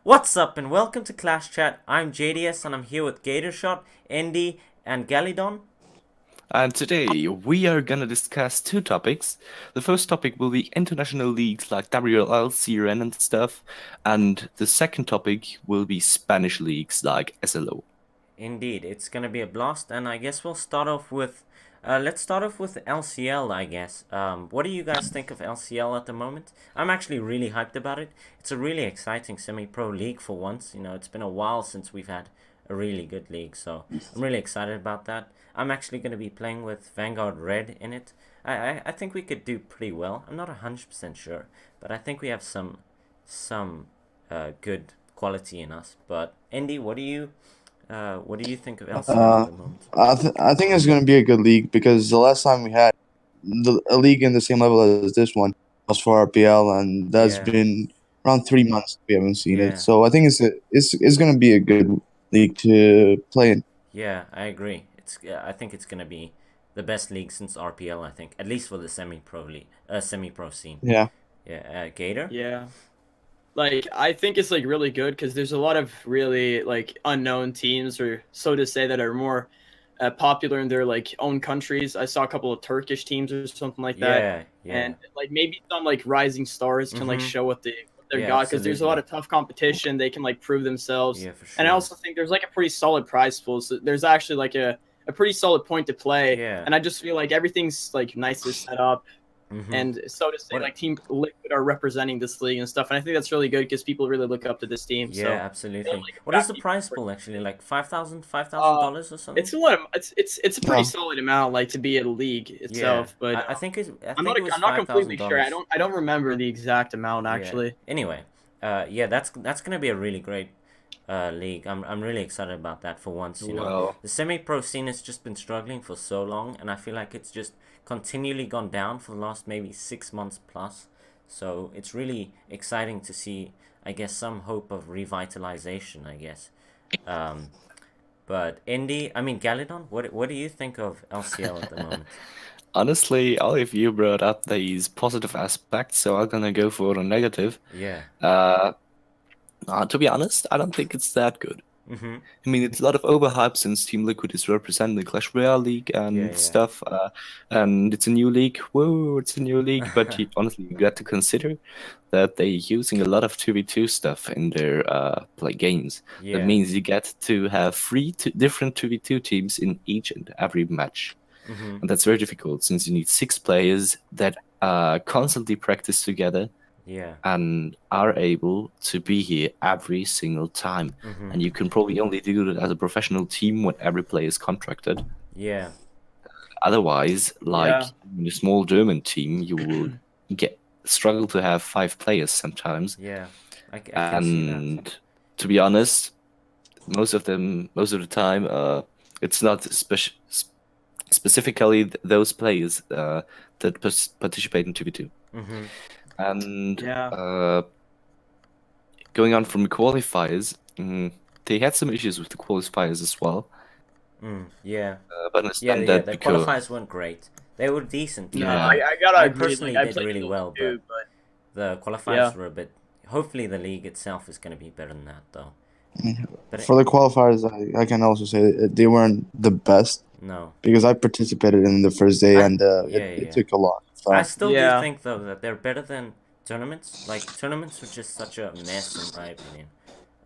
What's up and welcome to Clash Chat. I'm JDS and I'm here with Gatorshot, Andy, and Galidon. And today we are gonna discuss two topics. The first topic will be international leagues like WLL, CRN, and stuff, and the second topic will be Spanish leagues like SLO. Indeed, it's gonna be a blast, and I guess we'll start off with, let's start off with LCL. I guess. What do you guys think of LCL at the moment? I'm actually really hyped about it. It's a really exciting semi-pro league for once. You know, it's been a while since we've had a really good league, so I'm really excited about that. I'm actually going to be playing with Vanguard Red in it. I think we could do pretty well. I'm not 100% sure, but I think we have some good quality in us. But Andy, what do you think of LCL at Uh, the moment? I think it's going to be a good league because the last time we had a league in the same level as this one was for RPL, and that's Yeah, been around 3 months we haven't seen it. yeah, So I think it's going to be a good league to play in. yeah. I agree. I think it's gonna be the best league since RPL. I think at least for the semi-pro league, semi-pro scene. Yeah. Yeah, Gator. Yeah. I think it's really good because there's a lot of really unknown teams, or so to say, that are more popular in their own countries. I saw a couple of Turkish teams or something like that, Yeah, yeah. and maybe some rising stars can Mhm. show what they're Yeah, got, because there's a lot absolutely. of tough competition. They can prove themselves, Yeah, for and I sure. also think there's a pretty solid prize pool. So there's actually a pretty solid point to play, Yeah. and I just feel like everything's nicely set up, Mhm. and so to say, What? Team Liquid are representing this league and stuff, and I think that's really good because people really look up to this team. Yeah, So they're absolutely. What is attract the people prize for it. pool actually? Like five thousand Uh, dollars or something? it's a lot of it's a pretty No. solid amount to be a league Yeah, itself, but I think it was I'm not five thousand completely sure. I dollars. don't remember the exact amount Yeah. actually. Anyway, yeah, that's gonna be a really great league. I'm really excited about that for once. You know, Well, the semi-pro scene has just been struggling for so long, and I feel like it's just continually gone down for the last maybe 6 months plus. So it's really exciting to see, I guess, some hope of revitalization. I guess. Um, but Indy, I mean Galidon, what do you think of LCL at the moment? honestly, all of you brought up these positive aspects, so I'm gonna go for the negative. Yeah. Uh, to be honest, I don't think it's that good. Mhm. I mean, it's a lot of overhype since Team Liquid is representing the Clash Royale League Yeah, and yeah. stuff. And it's a new league. Whoa, it's a new league. But honestly, you got to consider that they're using a lot of 2v2 stuff in their play games. That Yeah. means you get to have different 2v2 teams in each and every match. Mhm. And that's very difficult since you need 6 players that constantly practice together Yeah. and are able to be here every single time. Mhm. And you can probably only do that as a professional team when every player is contracted. Yeah. Otherwise, like Yeah, in a small German team, you will get struggle to have 5 players sometimes. Yeah. I can see that. And to be honest, most of the time, it's not specifically those players that participate in 2v2. Mhm. And yeah, going on from the qualifiers, they had some issues with the qualifiers as well. Yeah. But I Yeah, understand yeah. that The because, qualifiers weren't great. They were decent, you no, know. yeah, I gotta I agree. personally I did played really a little well, but too, but the qualifiers yeah, were a bit. Hopefully, the league itself is going to be better than that, though. But For the qualifiers, I can also say they weren't the best no, because I participated in the first day, I and yeah, it yeah. took a lot. I So still do yeah. think though that they're better than tournaments. Like tournaments are just such a mess, in my opinion.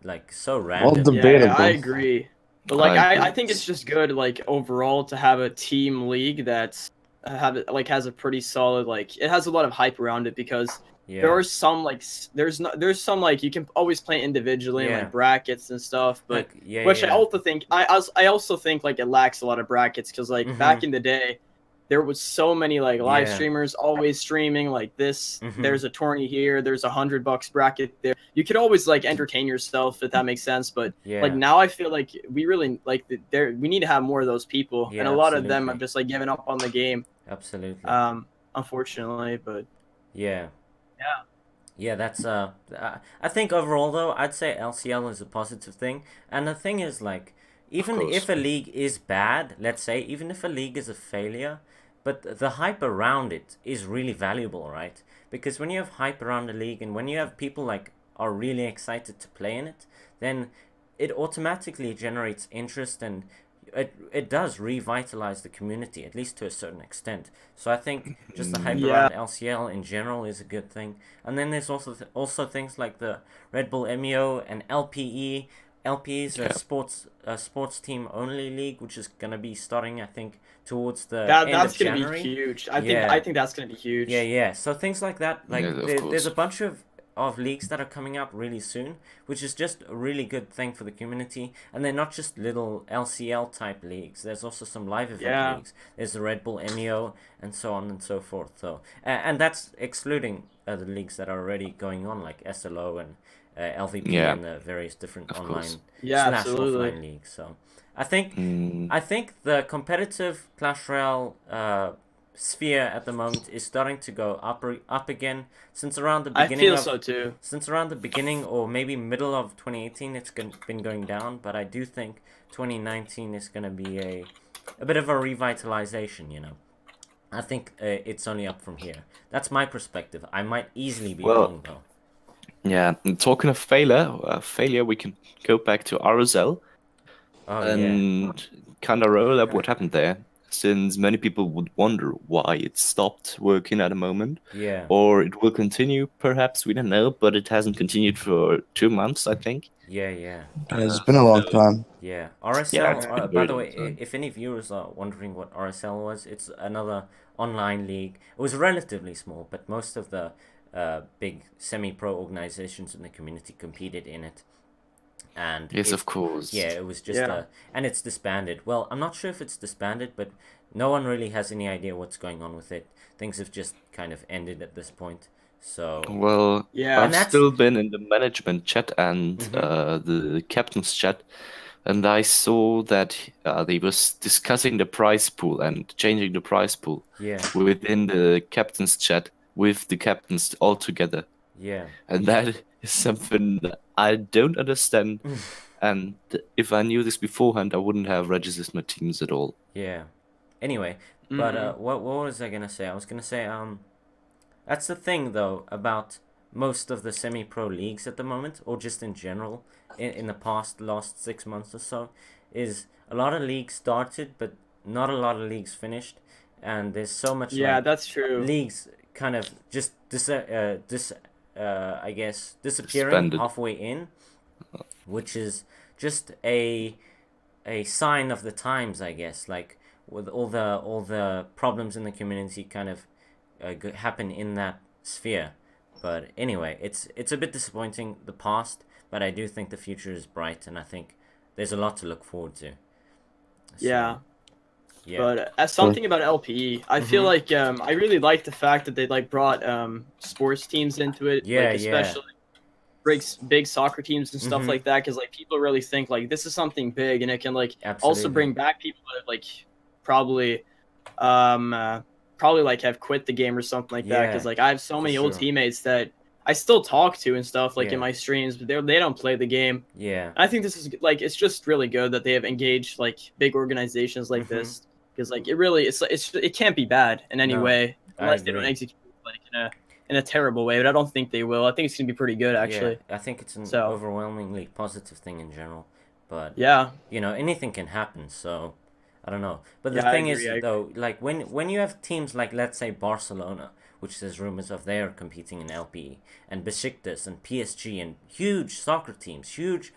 Like so well, random, you know. Yeah, I debatable. agree. But I I agree. think it's just good overall to have a team league that's have it has a pretty solid, it has a lot of hype around it, because there Yeah, are some there's some you can always play individually in yeah. brackets and stuff, but Like yeah, which yeah. I also think it lacks a lot of brackets, because back Mhm. in the day there was so many live Yeah. streamers always streaming this. Mhm. There's a tourney here, there's $100 bracket there. You could always entertain yourself, if that makes sense. But Yeah. now I feel like we really there we need to have more of those people, and Yeah. a lot of them have Absolutely. just given up on the game, Absolutely. um unfortunately. But Yeah. yeah, Yeah, that's I think overall though, I'd say LCL is a positive thing. And the thing is like Of even course. if a league is bad, let's say, even if a league is a failure, but the hype around it is really valuable, right? Because when you have hype around the league and when you have people like are really excited to play in it, then it automatically generates interest, and it does revitalize the community, at least to a certain extent. So I think just the hype Yeah. around LCL in general is a good thing. And then there's also things like the Red Bull MEO and LPE. LPE is a sports team only league, which is gonna be starting, I think, towards the end That's of gonna January. be huge. Yeah. I think that's gonna be huge. Yeah. So things like that, like Yeah, of there's course. a bunch of leagues that are coming out really soon, which is just a really good thing for the community. And they're not just little LCL type leagues. There's also some live event Yeah. leagues. There's the Red Bull MEO and so on and so forth. So and that's excluding the leagues that are already going on, like SLO and LVP Yeah. and the various different Of online course. Yeah, slash absolutely. offline leagues. So I think Mm, I think the competitive Clash Royale sphere at the moment is starting to go up again since around the I beginning feel of so too. since around the beginning or maybe middle of 2018 it's been going down, but I do think 2019 is going to be a bit of a revitalization, you know. I think it's only up from here. That's my perspective. I might easily be Well, wrong though. yeah, and talking of failure, we can go back to RSL Oh yeah. and kind of roll up what happened there, since many people would wonder why it stopped working at the moment, Yeah. or it will continue. Perhaps we don't know, but it hasn't continued for 2 months, I think. Yeah. It's been a long time. Yeah, Yeah, RSL. it's been a By very the long way, time. if any viewers are wondering what RSL was, it's another online league. It was relatively small, but most of the big semi-pro organizations in the community competed in it. And Yes, of course. yeah, it was just Yeah. and it's disbanded. Well, I'm not sure if it's disbanded, but no one really has any idea what's going on with it. Things have just kind of ended at this point. So Well, Yeah. I've And that's- still been in the management chat and Mhm. the captain's chat, and I saw that they was discussing the prize pool and changing the prize pool yeah, within the captain's chat with the captains all together. yeah. And that is something that I don't understand. And if I knew this beforehand, I wouldn't have registered my teams at all. Yeah. Anyway, but Mhm. what was I gonna say? I was gonna say that's the thing though about most of the semi-pro leagues at the moment, or just in general, in the last 6 months or so, is a lot of leagues started, but not a lot of leagues finished, and there's so much Yeah, like that's true. leagues kind of just I guess disappearing Disbanded. halfway in, which is just a sign of the times, I guess. Like with all the problems in the community, kind of happen in that sphere. But anyway, it's a bit disappointing, the past, but I do think the future is bright, and I think there's a lot to look forward to. So, Yeah. yeah. But as something about LPE, I feel Mhm. like I really like the fact that they like brought sports teams into it, Yeah, like yeah. especially big soccer teams and stuff Mhm. like that, because like people really think like this is something big, and it can like also Absolutely. bring back people that like probably probably like have quit the game or something like that. Yeah, Because like I have so for many old sure. teammates that I still talk to and stuff like Yeah. in my streams, but they don't play the game. Yeah. I think this is like it's just really good that they have engaged like big organizations like Mhm. this, because like it really it can't be bad in any No, way I unless they don't agree. execute like in a terrible way. But I don't think they will. I think it's gonna be pretty good actually. Yeah, I think it's an So- overwhelmingly positive thing in general. But Yeah, you know, anything can happen, so I don't know. But the Yeah, I thing agree, I is though, like when you have teams like, let's say, Barcelona, which there's rumors of they are competing in LPE, and Besiktas and PSG, and huge soccer teams, huge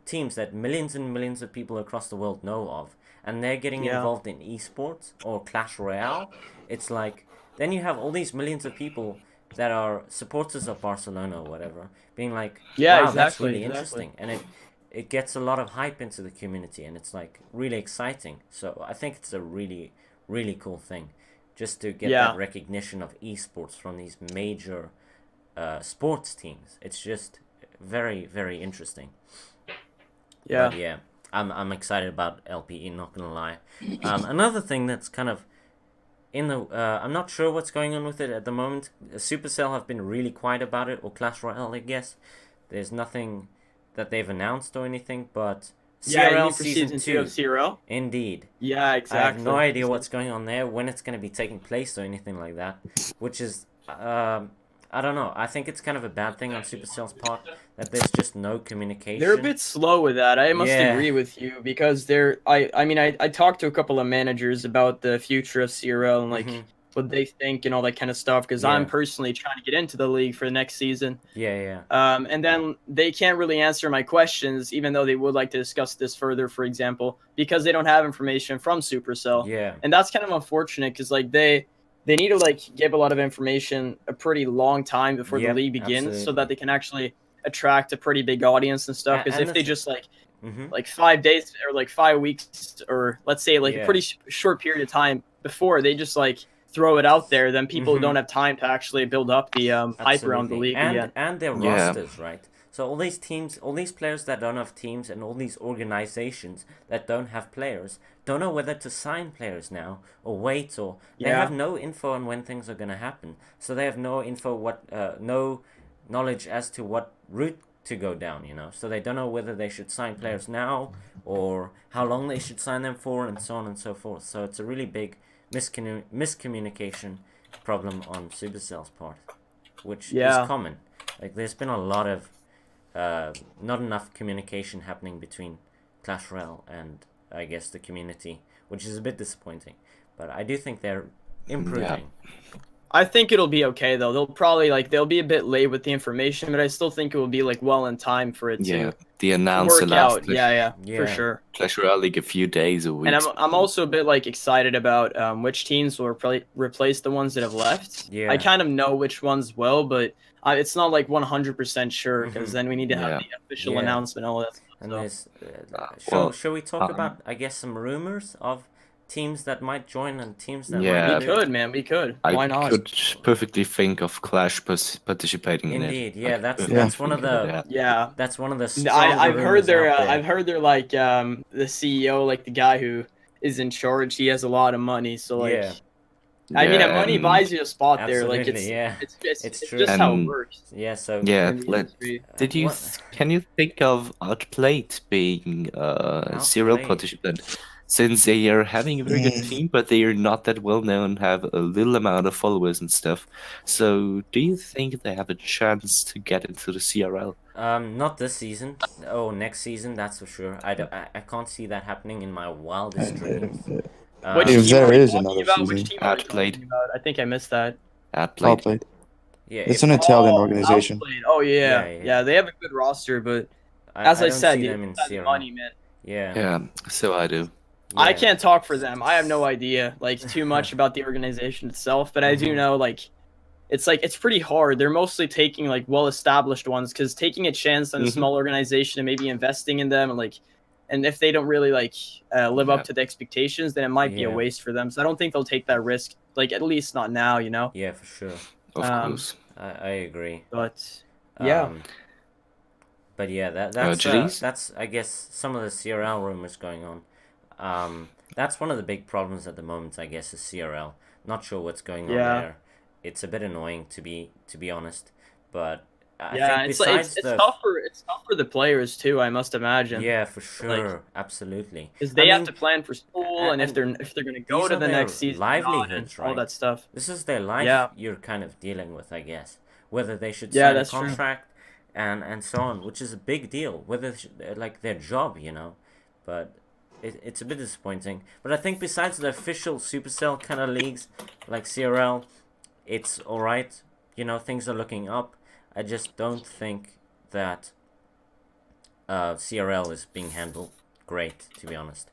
teams that millions and millions of people across the world know of, and they're getting Yeah. involved in esports or Clash Royale, it's like then you have all these millions of people that are supporters of Barcelona or whatever, being like, Yeah, wow, that's exactly, really exactly. interesting, and it gets a lot of hype into the community, and it's like really exciting. So I think it's a really, really cool thing, just to get Yeah. that recognition of esports from these major sports teams. It's just very, very interesting. yeah, But yeah, I'm excited about LPE. Not gonna lie. Another thing that's kind of in the I'm not sure what's going on with it at the moment. Supercell have been really quiet about it, or Clash Royale, I guess. There's nothing that they've announced or anything, but yeah. You CRL mean for season 2, of CRL? indeed. Yeah, exactly. I have no idea what's going on there, when it's going to be taking place or anything like that, which is I don't know. I think it's kind of a bad thing on Supercell's part that there's just no communication. They're a bit slow with that. I must Yeah. agree with you because I talked to a couple of managers about the future of CRL and like Mhm. what they think and all that kind of stuff because Yeah. I'm personally trying to get into the league for the next season. Yeah. And then they can't really answer my questions, even though they would like to discuss this further, for example, because they don't have information from Supercell. Yeah. And that's kind of unfortunate because like they need to like give a lot of information a pretty long time before the Yep, league begins, so absolutely. that they can actually attract a pretty big audience and stuff. Because And if they the- just Mhm. like 5 days or like 5 weeks or let's say like Yeah. a pretty short period of time before they just like throw it out there, then people Mhm. don't have time to actually build up the hype around the Absolutely. league again. And their Yeah. rosters, right? So all these teams, all these players that don't have teams, and all these organizations that don't have players, don't know whether to sign players now or wait, or they Yeah. have no info on when things are gonna happen. So they have no info, no knowledge as to what route to go down. So they don't know whether they should sign players now or how long they should sign them for, and so on and so forth. So it's a really big miscommunication problem on Supercell's part, which Yeah. is common. Like there's been a lot of not enough communication happening between Clash Royale and I guess the community, which is a bit disappointing. But I do think they're improving. I think it'll be okay though. They'll be a bit late with the information, but I still think it will be like well in time for it Yeah, to the announcer work last out. Yeah, for Yeah. sure. Clash Royale League a few days or weeks. And I'm also a bit like excited about which teams will replace the ones that have left. Yeah. I kind of know which ones will, but it's not like 100% sure because Mhm. then we need to have Yeah. the official Yeah. announcement and all that stuff. And So. there's well, shall we talk um, about I guess some rumors of teams that might join and teams that Yeah. might We not? could, man. We could. I Why not? could perfectly think of Clash participating in it. Indeed, I yeah, could that's perfectly one of think the that. Yeah. that's one of the I've stronger heard rumors they're out there. I've heard they're like the CEO, like the guy who is in charge. He has a lot of money, so like Yeah. I mean, Yeah, money and- buys you a spot there. Like Absolutely, it's yeah. it's It's it's true. just how it And- works Yeah, so Yeah, in the industry. did you What- can you think of Outplayed being a serial Outplayed. participant? Since they are having a very good Mm. team, but they are not that well known, have a little amount of followers and stuff. So, do you think they have a chance to get into the CRL? not this season. Oh, next season, that's for sure. I can't see that happening in my wildest dreams. Which If team there are we is talking another about? Which season. team are we Outplayed. talking about? I think I missed that. Outplayed. Outplayed. Yeah, It's if- an Italian Oh, organization. Outplayed. Oh yeah. Yeah. Yeah, they have a good roster, but as I, don't said, see they them in don't have the CRL. money, man. Yeah. Yeah, so I do. I Yeah. can't talk for them. I have no idea like too much about the organization itself, but I do Mhm. know like it's pretty hard. They're mostly taking like well-established ones because taking a chance on a Mhm. small organization and maybe investing in them and if they don't really like live Yeah. up to the expectations, then it might be a Yeah. waste for them. So I don't think they'll take that risk. Like at least not now, you know. Yeah, for sure. Of course. I agree. But yeah. But yeah, Jalees? that's I guess some of the CRL rumors going on. That's one of the big problems at the moment, I guess, is CRL. Not sure what's going on Yeah. there. It's a bit annoying to be honest, but I yeah, think it's like, besides it's the tough for the players too. I must imagine. yeah, for sure, absolutely. Because they I have mean, to plan for school, and if they're gonna go these to are the their next season, or not, and livelihoods, all right? that stuff. This is their life Yeah. you're kind of dealing with, I guess. Whether they should Yeah, sign a that's true. contract and so on, which is a big deal. Whether like their job, But it's a bit disappointing. But I think besides the official Supercell kind of leagues like CRL, it's all right. Things are looking up. I just don't think that CRL is being handled great, to be honest.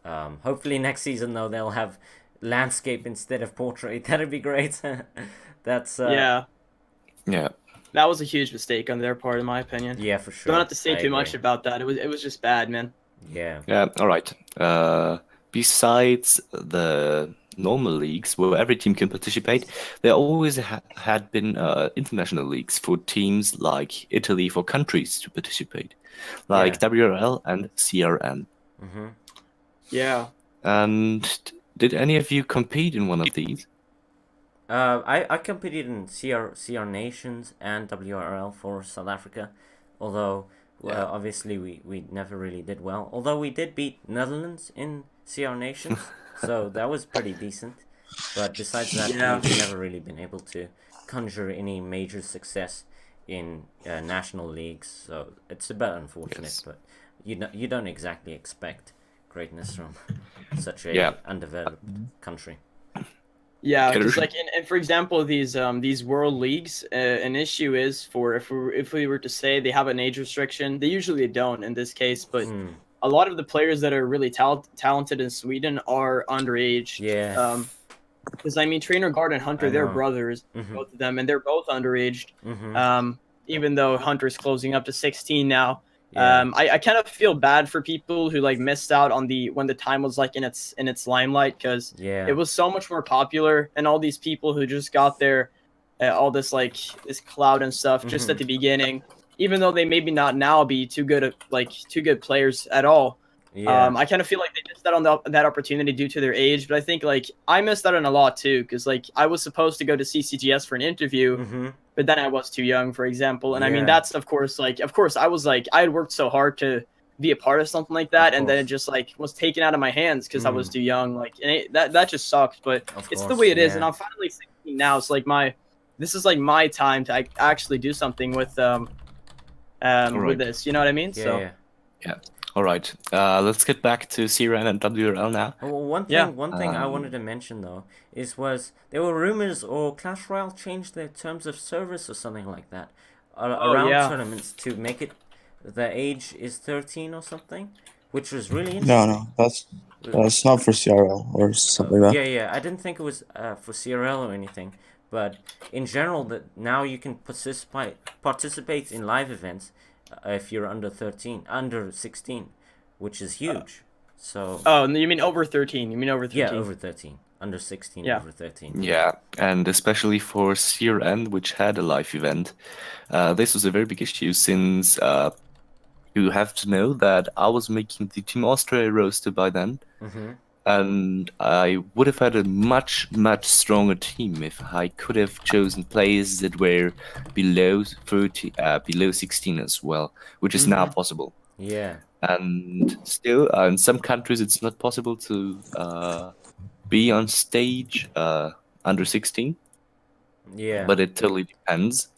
Hopefully next season though they'll have landscape instead of portrait. That'd be great. That's Yeah, Yeah. that was a huge mistake on their part, in my opinion. yeah, for sure. Don't have to say I too much agree. about that. It was just bad, man. Yeah. Yeah, all right. Besides the normal leagues where every team can participate, there always had been international leagues for teams like Italy, for countries to participate, like Yeah. WRL and CRN. Mm-hmm. Yeah. And did any of you compete in one of these? I competed in CR Nations and WRL for South Africa, although Yeah. obviously we never really did well. Although we did beat Netherlands in CR Nations, so that was pretty decent. But besides that, Yeah. we've never really been able to conjure any major success in national leagues, so it's a bit unfortunate. Yes. But you don't exactly expect greatness from such a Yeah. undeveloped country. Yeah, Killers. because like, and for example, these world leagues, an issue is for if we were to say they have an age restriction, they usually don't in this case, but Hmm. a lot of the players that are really talented in Sweden are underage. Yeah. Because I mean, Trainer Guard and Hunter, I they're know. brothers, Mhm. both of them, and they're both underaged. Mhm. Even though Hunter's closing up to 16 now. Yeah. I kind of feel bad for people who like missed out on when the time was like in its limelight, because Yeah. it was so much more popular, and all these people who just got their all this like this clout and stuff just at the beginning, even though they maybe not now be too good players at all. Yeah. I kind of feel like they missed out on that opportunity due to their age, but I think like I missed out on a lot too, because like I was supposed to go to CCGS for an interview, Mhm. but then I was too young, for example. And I mean, Yeah. that's of course I was like, I had worked so hard to be a part of something like that, and then it just like was taken out of my hands because I was too young. Like, and that just sucks. But Of it's the course, way it is, yeah. and I'm finally 16 now. It's like this is like my time to actually do something with Alright. with this. You know what I mean? Yeah. So Yeah. All right. Let's get back to CRN and WRL now. Oh, well, one thing I wanted to mention though was there were rumors or Clash Royale changed their terms of service or something like that around yeah. tournaments to make it the age is 13 or something, which was really No, interesting. that's not for CRL or something like that. Yeah. I didn't think it was for CRL or anything, but in general, that now you can participate in live events if you're under 16, which is huge. So oh, you mean over 13? You mean over 13? yeah, over 13, under 16, Yeah. over 13. Yeah, and especially for CRN, which had a live event, this was a very big issue since you have to know that I was making the Team Austria roster by then, and I would have had a much stronger team if I could have chosen players that were below 16 as well, which is now possible. Yeah. And still, in some countries, it's not possible to be on stage under 16. Yeah. But it totally depends.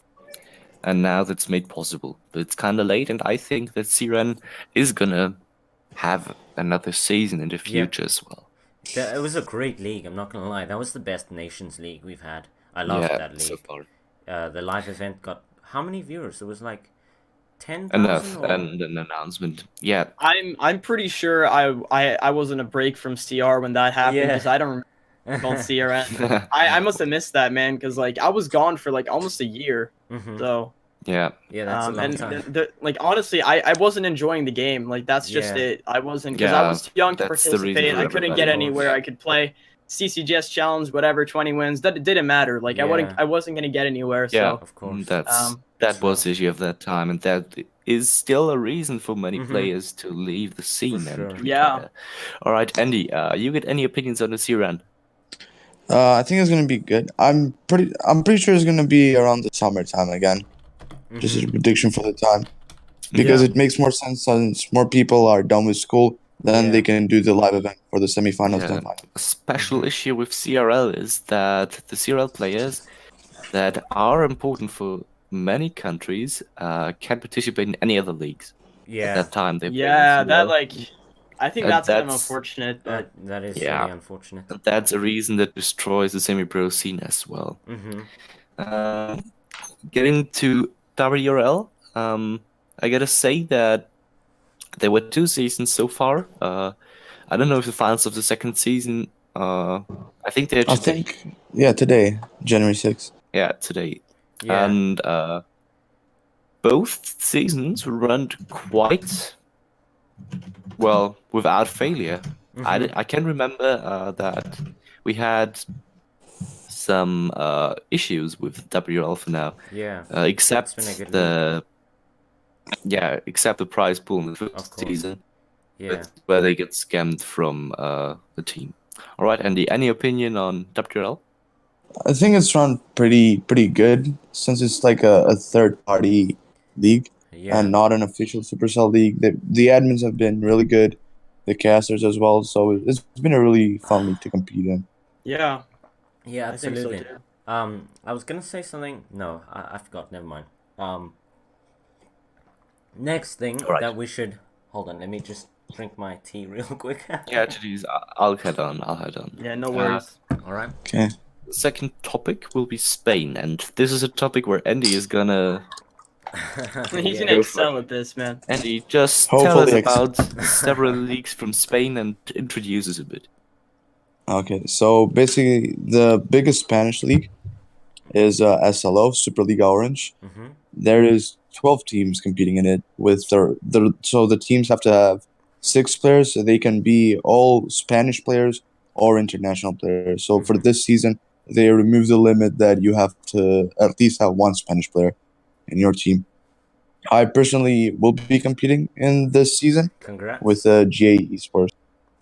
And now that's made possible. But it's kind of late, and I think that CRN is gonna have another season in the future as well. It was a great league, I'm not gonna lie. That was the best Nations League we've had. I loved that league. So far. The live event got how many viewers? It was like 10,000 Enough, or... and an announcement. Yeah. I'm pretty sure I was in a break from CR when that happened, Yeah. because I don't remember on CRN. I must have missed that, man, because like I was gone for like almost a year. So Yeah. Yeah, that's a long and time. like honestly, I wasn't enjoying the game. Like that's just Yeah. it. I wasn't, because I Yeah, was too young to that's the reason participate. for I couldn't everybody. get anywhere. I could play CCGS challenge, whatever, 20 wins. That it didn't matter. Like Yeah. I wasn't gonna get anywhere. Yeah. So Of course. That was the issue of that time, and that is still a reason for many players to leave the scene sure. and Yeah. retire. All right, Andy, you get any opinions on the CRN? I think it's gonna be good. I'm pretty sure it's gonna be around the summertime again. Just a prediction for the time, because it makes more sense since more people are done with school. Then they can do the live event for the semifinals and finals. A special issue with CRL is that the CRL players that are important for many countries can participate in any other leagues. Yeah. At that time, they yeah, played that CRL. like I think And that's kind of that's- unfortunate, but That is Yeah. really unfortunate. And that's a reason that destroys the semi-pro scene as well. Getting to WRL, I gotta say that there were 2 seasons so far. I don't know if the finals of the second season. I think they're I today. think today, January 6th. Yeah, today. Yeah. And both seasons run quite well without failure. I can remember that we had some issues with WRL for now. Yeah. Except It's been a good except the prize pool in the Of first course. season, Yeah. where they get scammed from the team. All right, Andy, any opinion on WRL? I think it's run pretty good since it's like a third party league Yeah. and not an official Supercell league. The admins have been really good, the casters as well. So it's been a really fun league to compete in. yeah, Yeah, I think so absolutely. too. I was gonna say something. No, I forgot. Never mind. Next thing All right. that we should hold on. Let me just drink my tea real quick. Yeah, Titties, I'll head on. I'll head on. Yeah, no worries. All right. Okay. The second topic will be Spain, and this is a topic where Andy is gonna. He's Yeah. gonna excel at this, man. Andy, just tell us Hopefully about several leagues from Spain and introduce us a bit. Okay, so basically, the biggest Spanish league is SLO, Superliga Orange. Mm-hmm. There is 12 teams competing in it. So the teams have to have 6 players. So they can be all Spanish players or international players. So for this season, they removed the limit that you have to at least have one Spanish player in your team. I personally will be competing in this season Congrats. with GA Esports.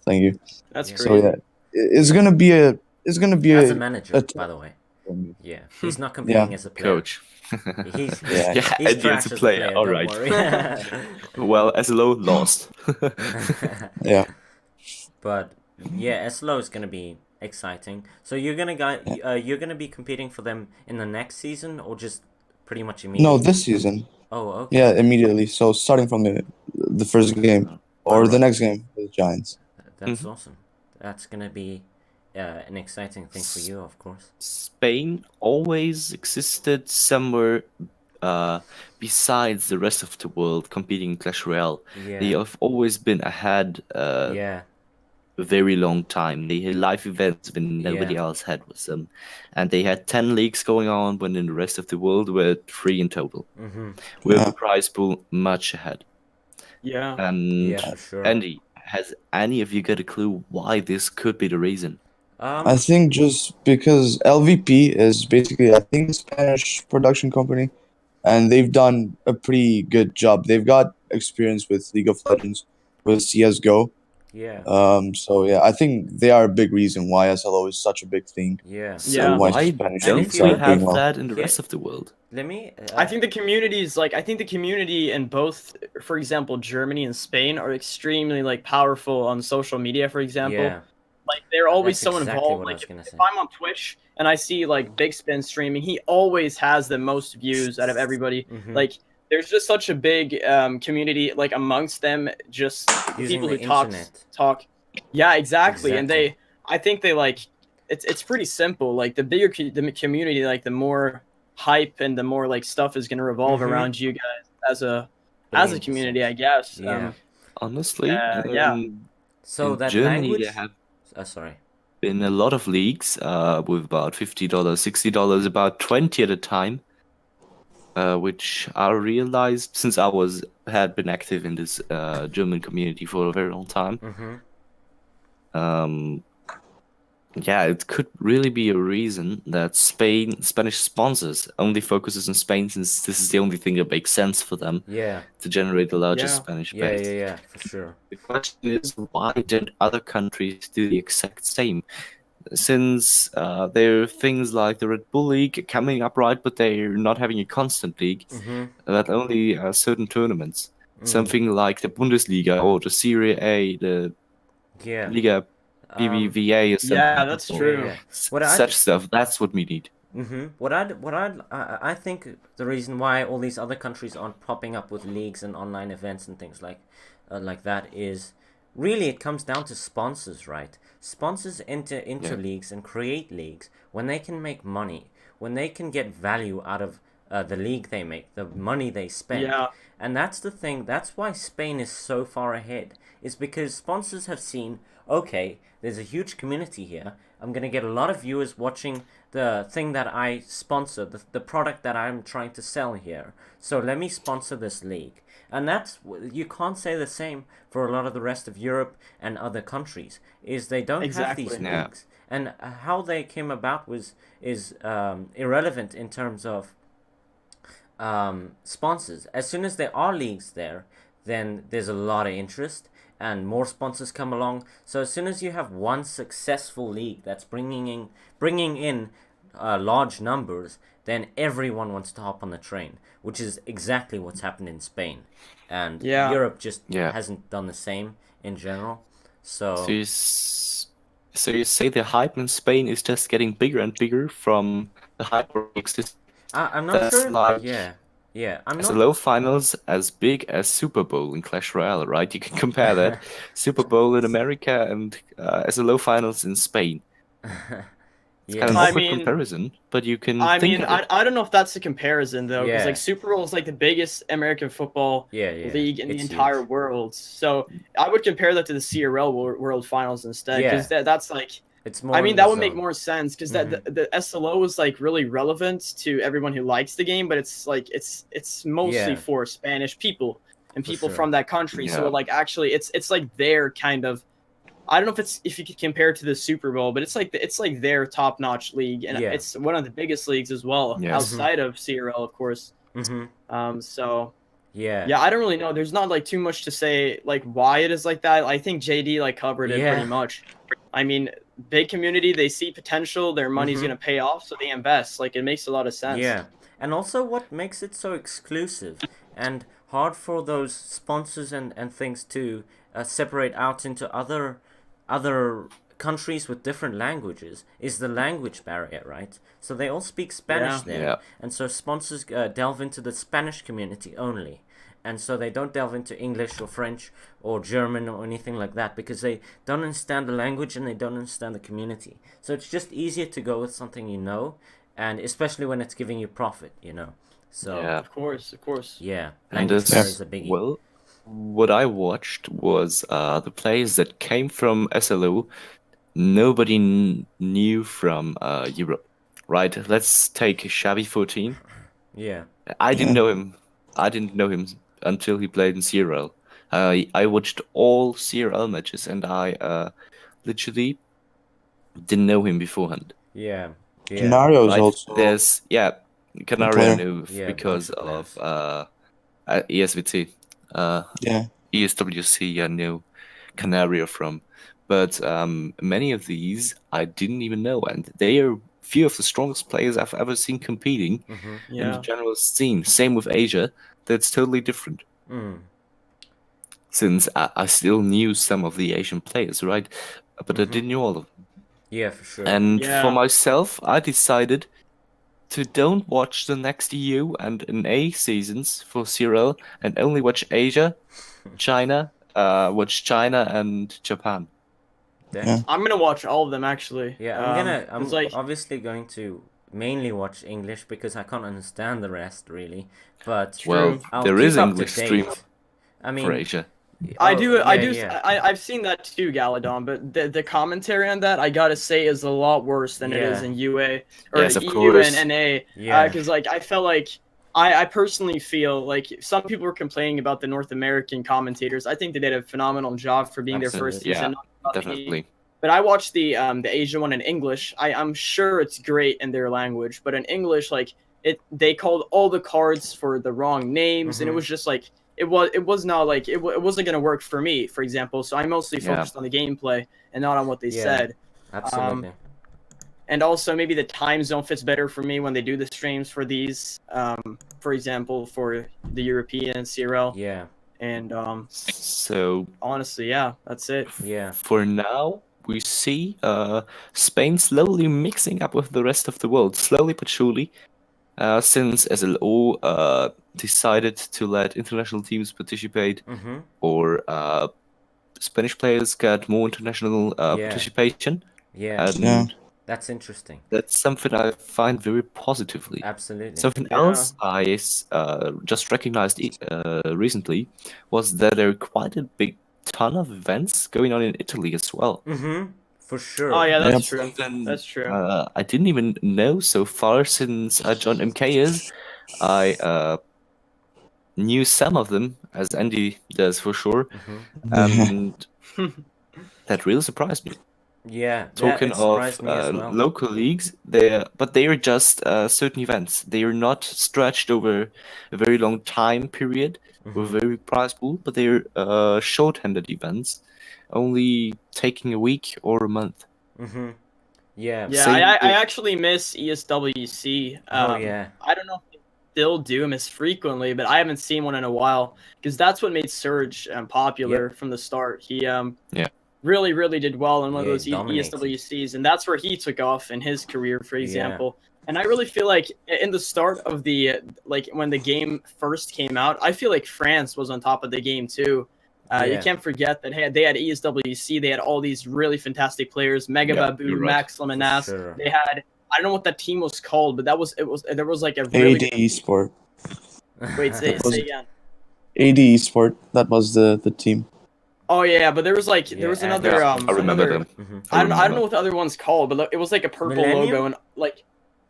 Thank you. That's Yeah. So crazy. yeah, it's gonna be a As a manager, a- by the way. Yeah, he's not Yeah. competing as a player. Coach. He's Yeah. Yeah, he's Andy trash is a as player. All don't right. worry. Well, SLO lost. yeah. But yeah, SLO is gonna be exciting. So you're gonna be competing for them in the next season, or just pretty much immediately? No, this season. Oh, okay. Yeah, immediately. So starting from the first game or the Alright. next game with the Giants. That's awesome. That's gonna be an exciting thing for you, of course. Spain always existed somewhere besides the rest of the world competing in Clash Royale. They Yeah. have always been ahead Yeah. a very long time. They had live events when nobody Yeah. else had with them. And they had 10 leagues going on when in the rest of the world were 3 in total. Mm-hmm. With Yeah. the prize pool much ahead. Yeah. And Yeah, for sure. Andy, has any of you got a clue why this could be the reason? I think just because LVP is basically, I think, a Spanish production company, and they've done a pretty good job. They've got experience with League of Legends, with CS:GO. Yeah. So yeah, I think they are a big reason why SLO is such a big thing. Yeah. So Yeah. why why Spanish And don't if leagues you we are doing have well. that in the Yeah. rest of the world? Let me. I think the communities, like, I think the community in both, for example, Germany and Spain are extremely, like, powerful on social media, for example. Yeah. Like, they're always That's so exactly involved. what I Like, was gonna if say. I'm on Twitch and I see, like, Big Spin streaming, he always has the most views out of everybody. Mhm. Like, there's just such a big community, like, amongst them, just Using people the who internet. talk. Yeah, exactly. And Exactly. I think they, like, it's pretty simple. Like, the bigger the community, like, the more hype and the more, like, stuff is going to revolve Mhm. around you guys as a 100%. community, I guess. Yeah. Honestly, yeah. So in that Germany language. there have Sorry. been a lot of leagues with about $50, $60, about 20 at a time, which I realized since had been active in this German community for a very long time. Mm-hmm. Yeah, it could really be a reason that Spanish sponsors only focuses on Spain, since this is the only thing that makes sense for them Yeah. to generate the largest Yeah. Spanish Yeah. base. Yeah. Yeah. For sure. The question is, why don't other countries do the exact same? Since there are things like the Red Bull League coming up, right, but they're not having a constant league, Mm-hmm. that only certain tournaments. Something like the Bundesliga or the Serie A, the Yeah. Liga BBVA or something. Yeah, that's or true. Yeah. What such stuff. That's what we need. Mm-hmm. I think the reason why all these other countries aren't popping up with leagues and online events and things like that is really it comes down to sponsors, right? Sponsors enter into leagues and create leagues when they can make money, when they can get value out of the league they make, the money they spend. Yeah. And that's the thing. That's why Spain is so far ahead. Is because sponsors have seen, okay, there's a huge community here. I'm going to get a lot of viewers watching the thing that I sponsor, the product that I'm trying to sell here. So let me sponsor this league. And you can't say the same for a lot of the rest of Europe and other countries, is they don't Exactly. have these Yeah. leagues. And how they came about is irrelevant in terms of sponsors. As soon as there are leagues there, then there's a lot of interest and more sponsors come along. So as soon as you have one successful league that's bringing in large numbers, then everyone wants to hop on the train, which is exactly what's happened in Spain. And Yeah. Europe just Yeah. hasn't done the same in general. So So you say the hype in Spain is just getting bigger and bigger from the hype exists. I'm not That's sure. like Yeah. I'm not. SLO finals as big as Super Bowl in Clash Royale, right? You can compare that. Super Bowl in America and SLO finals in Spain. It's kind of an Yeah. I awkward mean, comparison, but you can I think mean, of I, it. I don't know if that's a comparison though, because Yeah. like Super Bowl is like the biggest American football Yeah. league in the It's entire huge. world. So I would compare that to the CRL World Finals instead, because Yeah. that's like, It's more I in mean, the that would make zone. more sense because Mhm. that the SLO is like really relevant to everyone who likes the game, but it's like it's mostly Yeah. for Spanish people and For people sure. from that country. So Yeah. like actually, it's like their kind of. I don't know if you could compare it to the Super Bowl, but it's like their top notch league, and Yeah. it's one of the biggest leagues as well Yes. outside of CRL, of course. Mhm. So Yeah. yeah, I don't really know. There's not like too much to say like why it is like that. I think JD like covered it pretty Yeah. much. I mean, big community, they see potential, their money's Mhm. gonna pay off, so they invest. Like it makes a lot of sense. Yeah. And also what makes it so exclusive and hard for those sponsors and things to separate out into other countries with different languages is the language barrier, right? So they all speak Spanish Yeah. there, Yeah. and so sponsors delve into the Spanish community only, and so they don't delve into English or French or German or anything like that because they don't understand the language and they don't understand the community. So it's just easier to go with something you know, and especially when it's giving you profit, you know. So Yeah. Of course, of course. yeah, And language this, barrier is a biggie. well, what I watched was the players that came from SLO. Nobody knew from Europe, right? Let's take Xavi 14. Yeah. I didn't Yeah. know him. I didn't know him until he played in CRL. I watched all CRL matches, and I literally didn't know him beforehand. Yeah. Yeah. Canario is Right? also There's Canario player. knew Yeah, because bunch of of ESVT. Yeah. ESWC I knew Canario from, but many of these I didn't even know, and they are few of the strongest players I've ever seen competing Mhm. in the Yeah. general scene. Same with Asia, that's totally different. Mm. Since I still knew some of the Asian players, right? But I Mhm. didn't know all of them. Yeah, for sure. And for Yeah. myself, I decided to don't watch the next EU and NA seasons for CRL and only watch Asia, China, watch China and Japan. Yeah. I'm gonna watch all of them actually. Yeah, I'm like obviously going to mainly watch English because I can't understand the rest really. But Well, True. I'll there keep is up English to stream date. I for mean, Asia. I oh, do, yeah. I've seen that too, Galadon, but the commentary on that I gotta say is a lot worse than it is Yeah. in UA or Yes, of EU and course. NA. Yeah. Because like I felt like I personally feel like some people were complaining about the North American commentators. I think they did a phenomenal job for being their first Absolutely. season. Yeah, definitely. But I watched the Asia one in English. I'm sure it's great in their language, but in English, like they called all the cards for the wrong names, and it Mhm. was just like it was not like it wasn't gonna work for me, for example. So I mostly Yeah. focused on the gameplay and not on what they Yeah. said. Absolutely. And also maybe the time zone fits better for me when they do the streams for these. For example, for the European CRL. Yeah. And So honestly, yeah, that's it. Yeah. for now, we see Spain slowly mixing up with the rest of the world, slowly but surely. Since SLO decided to let international teams participate, Mhm. or Spanish players get more international Yeah. participation, Yeah. and Yeah. That's interesting. that's something I find very positively. Absolutely. Something Yeah. else I just recognized recently was that there are quite a big ton of events going on in Italy as well. Mhm. For sure. Oh yeah, that's Yep. true. Something That's true. I didn't even know so far since I joined MKs. I knew some of them, as Andy does for sure, Mhm. and that really surprised me. Yeah. Talking It of surprised me as well. local leagues, but they are just certain events. They are not stretched over a very long time period with Mhm. very prize pool, but they are short-handed events, only taking a week or a month. Mhm. Yeah. Yeah, Same I with- actually miss ESWC. Oh yeah. I don't know if they still do them as frequently, but I haven't seen one in a while because that's what made Surge popular from the start. He Yeah. really did well in one of Yeah, those he dominated. ESWCs, and that's where he took off in his career, for example. And I really feel like in the start of the like when the game first came out, I feel like France was on top of the game too. You Yeah. can't forget that they had ESWC, they had all these really fantastic players, Mega Yeah, Babu, you're right. Max Lemonas. sure. They had I don't know what that team was called, but there was like a really AD Esport. wait say again. AD Esport. That was the team. Oh yeah, but there was like Yeah, there was and- another Yeah, I remember another, them. Mhm. I don't remember. know what the other one's called, but it was like a purple Millennium? logo and like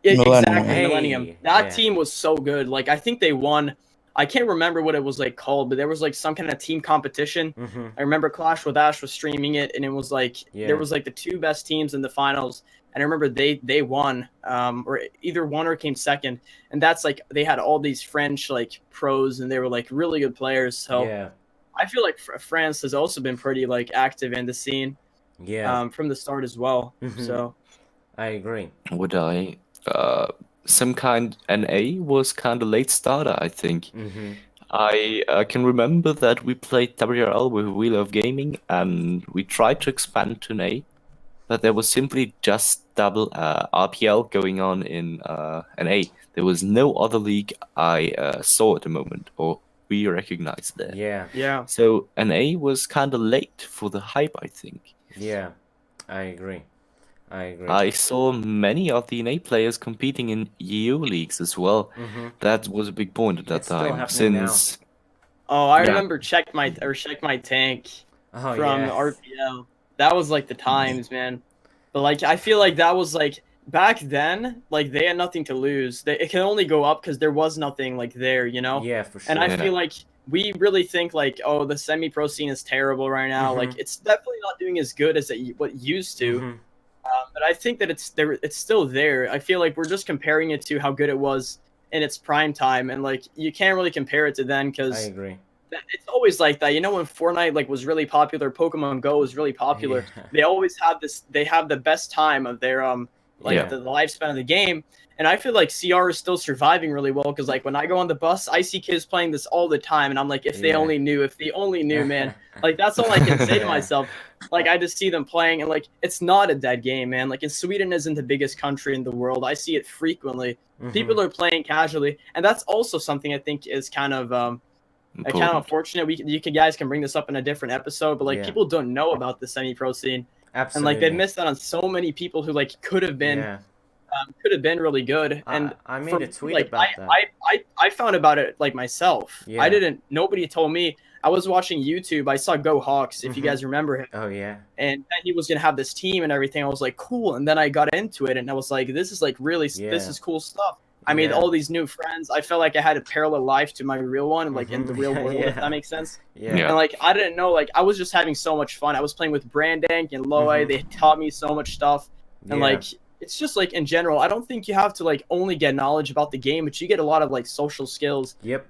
yeah, Millennium. exactly Hey, Millennium. That yeah. team was so good. Like I think they won. I can't remember what it was like called, but there was like some kind of team competition. Mhm. I remember Clash with Ash was streaming it, and it was like Yeah. there was like the two best teams in the finals, and I remember they won, or either won or came second, and that's like they had all these French like pros, and they were like really good players. So Yeah. I feel like France has also been pretty like active in the scene Yeah. from the start as well. Mhm. So I agree. Would I? Some kind NA was kind of late starter, I think. Mhm. I can remember that we played WRL with Wheel of Gaming, and we tried to expand to NA, but there was simply just double RPL going on in NA. There was no other league I saw at the moment, or we recognized there. Yeah. yeah, So NA was kind of late for the hype, I think. Yeah. I agree. I agree. I saw many of the NA players competing in EU leagues as well. Mhm. That was a big point at that It's still time, happening now. since oh I Yeah. remember check my tank Oh from yeah. RPL. That was like the times, man. But like I feel like that was like back then, like they had nothing to lose. It can only go up because there was nothing like there, you know. Yeah, for sure. And I Yeah. feel like we really think like, oh, the semi-pro scene is terrible right now. Mhm. Like it's definitely not doing as good as what it used to. Mhm. But I think that it's there. It's still there. I feel like we're just comparing it to how good it was in its prime time, and like you can't really compare it to then I because agree. it's always like that. You know, when Fortnite like was really popular, Pokemon Go was really popular. Yeah. They always have this. They have the best time of their like Yeah. the lifespan of the game. And I feel like CR is still surviving really well because like when I go on the bus, I see kids playing this all the time, and I'm like, if they Yeah. only knew, man. Like that's all I can say to Yeah. myself. Like I just see them playing, and like it's not a dead game, man. Like, and Sweden isn't the biggest country in the world. I see it frequently. Mhm. People are playing casually, and that's also something I think is kind of important. unfortunate. Guys can bring this up in a different episode, but like Yeah. people don't know about the semi-pro scene, and Absolutely. like they missed out on so many people who like could have been Yeah. really good. And I made for a me, tweet like, about that. I found about it like myself. Yeah. I didn't. Nobody told me. I was watching YouTube. I saw Go Hawks, if you Mhm. guys remember him, Oh yeah. and then he was gonna have this team and everything. I was like, cool. And then I got into it, and I was like, this is like really, Yeah. this is cool stuff. I made Yeah. all these new friends. I felt like I had a parallel life to my real one, like in the Mhm. real world, if Yeah. that makes sense. Yeah. Yeah. And like I didn't know, like I was just having so much fun. I was playing with Brandank and Loe. Mhm. They taught me so much stuff, and Yeah. like it's just like in general, I don't think you have to like only get knowledge about the game, but you get a lot of like social skills. Yep.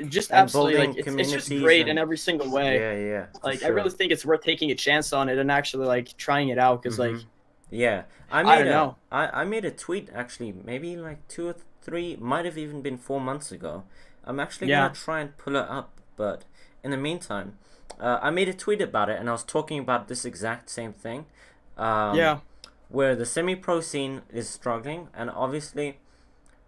Just And absolutely building like it's just communities great and- in every single way. Yeah. Yeah. for Like I sure. really think it's worth taking a chance on it and actually like trying it out because like Mhm. Yeah, I I made don't a know. I made a tweet actually maybe like 2 or 3, might have even been 4 months ago. I'm actually Yeah. gonna try and pull it up, but in the meantime, I made a tweet about it and I was talking about this exact same thing. yeah, Where the semi-pro scene is struggling, and obviously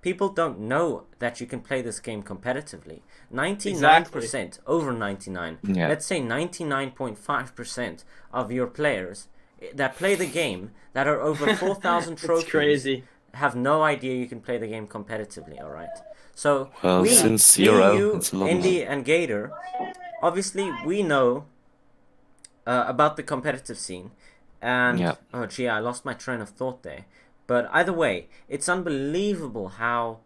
people don't know that you can play this game competitively. 99%, over 99, Yeah. let's say 99.5% of your players that play the game that are over 4,000 trophies it's crazy. have no idea you can play the game competitively, all right? So Well, we, since me, CRL, you, it's a lot Indy, and Gator, obviously we know about the competitive scene. And Yeah. oh gee, I lost my train of thought there. But either way, it's unbelievable how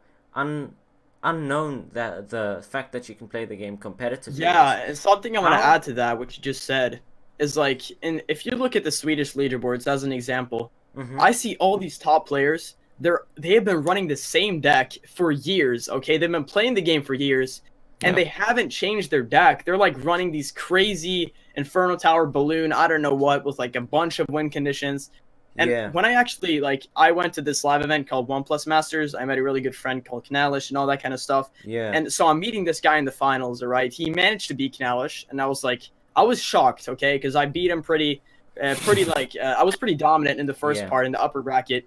unknown that the fact that you can play the game competitively. Yeah, is. and something I want to How- add to that, what you just said, is like, if you look at the Swedish leaderboards as an example, Mhm. I see all these top players. They have been running the same deck for years. Okay, they've been playing the game for years, and Yeah. they haven't changed their deck. They're like running these crazy Inferno Tower balloon, I don't know what, with like a bunch of win conditions. And Yeah. when I actually I went to this live event called One Plus Masters. I met a really good friend called Knalish and all that kind of stuff. Yeah. And so I'm meeting this guy in the finals, all right? He managed to beat Knalish, and I was shocked, okay? Because I beat him I was pretty dominant in the first Yeah. part in the upper bracket.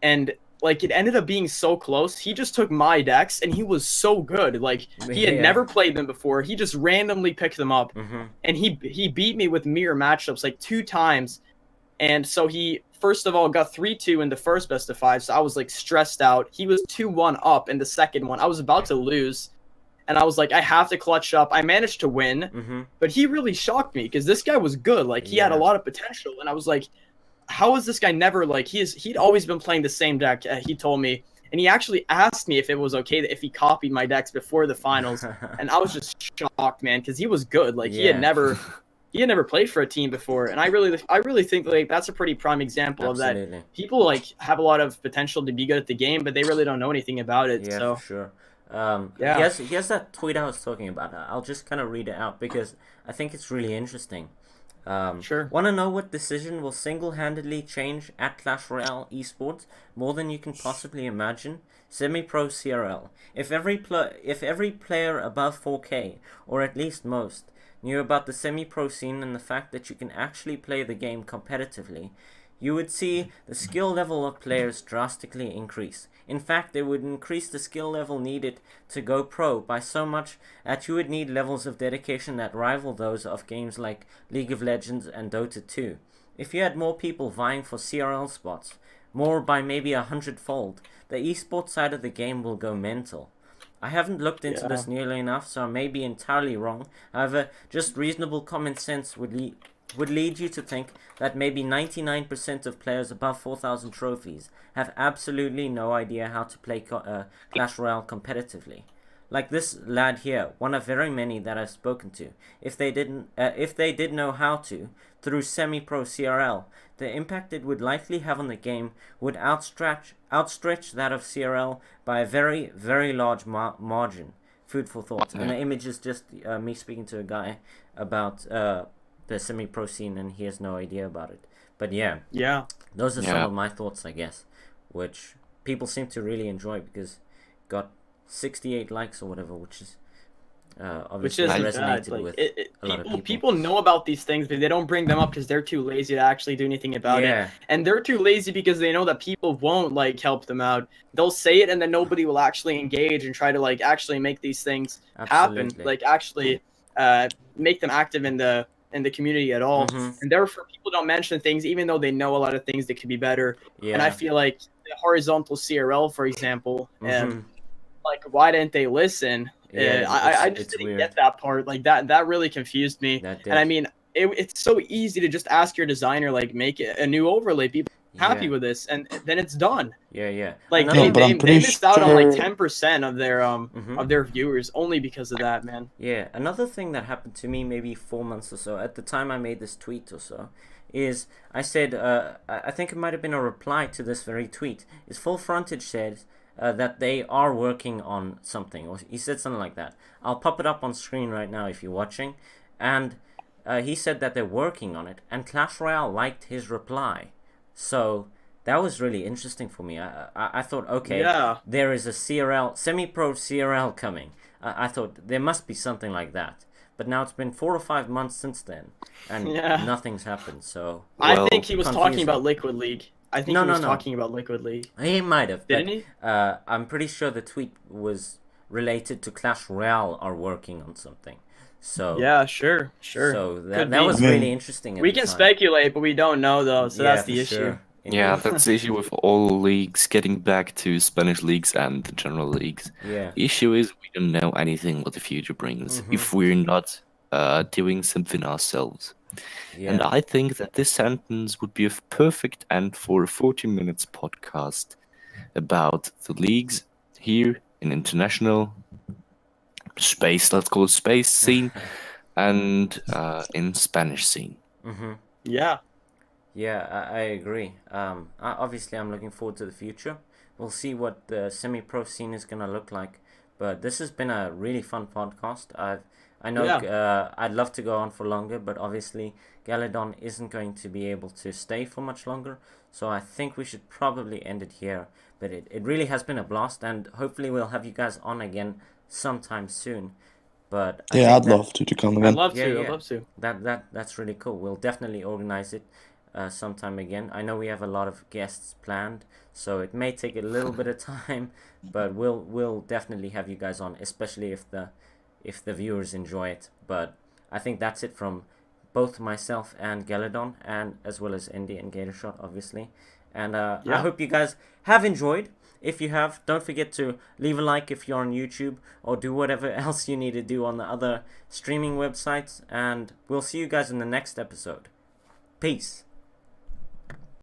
And like it ended up being so close. He just took my decks and he was so good. Like he had Yeah. never played them before. He just randomly picked them up, Mhm. and he beat me with mirror matchups like 2 times. And so he first of all got 3-2 in the first best of 5. So I was like stressed out. He was 2-1 up in the second one. I was about to lose. And I was like, I have to clutch up. I managed to win, Mhm. but he really shocked me because this guy was good. Like he had a Yeah. lot of potential, and I was like, how is this guy never like he'd always been playing the same deck? He told me, and he actually asked me if it was okay if he copied my decks before the finals, and I was just shocked, man, because he was good. Like he had never played for a team before, and I really think like that's a pretty prime example of that. Absolutely. People like have a lot of potential to be good at the game, but they really don't know anything about it. Yeah, So for sure. Yeah. Here's that tweet I was talking about. I'll just kind of read it out because I think it's really interesting. Sure. Want to know what decision will single-handedly change at Clash Royale esports more than you can possibly imagine? Semi-Pro CRL. If every player above 4K, or at least most, knew about the semi-pro scene and the fact that you can actually play the game competitively, you would see the skill level of players drastically increase. In fact, it would increase the skill level needed to go pro by so much that you would need levels of dedication that rival those of games like League of Legends and Dota 2. If you had more people vying for CRL spots, more by maybe 100-fold, the esports side of the game will go mental. I haven't looked into this nearly enough, so I may be entirely wrong. However, just reasonable common sense would lead you to think that maybe 99% of players above 4,000 trophies have absolutely no idea how to play Clash Royale competitively. Like this lad here, one of very many that I've spoken to. If they did know how to, through semi-pro CRL, the impact it would likely have on the game would outstretch that of CRL by a very, very large margin. Food for thought. And the image is just me speaking to a guy about the semi-pro scene, and he has no idea about it. But yeah, those are some of my thoughts, I guess, which people seem to really enjoy because it got 68 likes or whatever, which is obviously resonated with a lot of people. People know about these things, but they don't bring them up because they're too lazy to actually do anything about it. And they're too lazy because they know that people won't like help them out. They'll say it, and then nobody will actually engage and try to like actually make these things happen, like actually make them active in the community at all. And therefore, people don't mention things even though they know a lot of things that could be better. And I feel like the horizontal CRL, for example, like why didn't they listen? I just didn't weird. get that part. Like that really confused me. And I mean, it's so easy to just ask your designer, like, make a new overlay. People are happy with this, and then it's done. Like they missed out on like 10% of their viewers only because of that, man. Yeah, another thing that happened to me maybe 4 months or so, at the time I made this tweet or so, is I said, I think it might have been a reply to this very tweet, is Full Frontage said that they are working on something, or he said something like that. I'll pop it up on screen right now if you're watching, and he said that they're working on it, and Clash Royale liked his reply. So that was really interesting for me. I thought, okay, there is a CRL, semi-pro CRL coming. I thought there must be something like that. But now it's been 4 or 5 months since then, and nothing's happened. So I think he was talking about Liquid League. I think he was talking about Liquid League. He might have. Didn't he? I'm pretty sure the tweet was related to Clash Royale are working on something. So yeah, sure. So that was really interesting. We can speculate, but we don't know though. So that's the issue. Sure. Yeah, that's the issue with all leagues getting back to Spanish leagues and the general leagues. Yeah. The issue is we don't know anything what the future brings if we're not doing something ourselves. Yeah. And I think that this sentence would be a perfect end for a 40 minutes podcast about the leagues here in international space, let's call it space scene, and in Spanish scene. Yeah. Yeah, I agree. Obviously, I'm looking forward to the future. We'll see what the semi-pro scene is going to look like. But this has been a really fun podcast. I know I'd love to go on for longer, but obviously Galadon isn't going to be able to stay for much longer. So I think we should probably end it here. But it really has been a blast, and hopefully we'll have you guys on again sometime soon. But I'd love to come again. I'd love to. That's really cool. We'll definitely organize it. sometime again. I know we have a lot of guests planned, so it may take a little bit of time, but we'll definitely have you guys on, especially if the viewers enjoy it. But I think that's it from both myself and Galadon, and as well as Indy and Gatorshot, obviously. And I hope you guys have enjoyed. If you have, don't forget to leave a like if you're on YouTube, or do whatever else you need to do on the other streaming websites. And we'll see you guys in the next episode. Peace.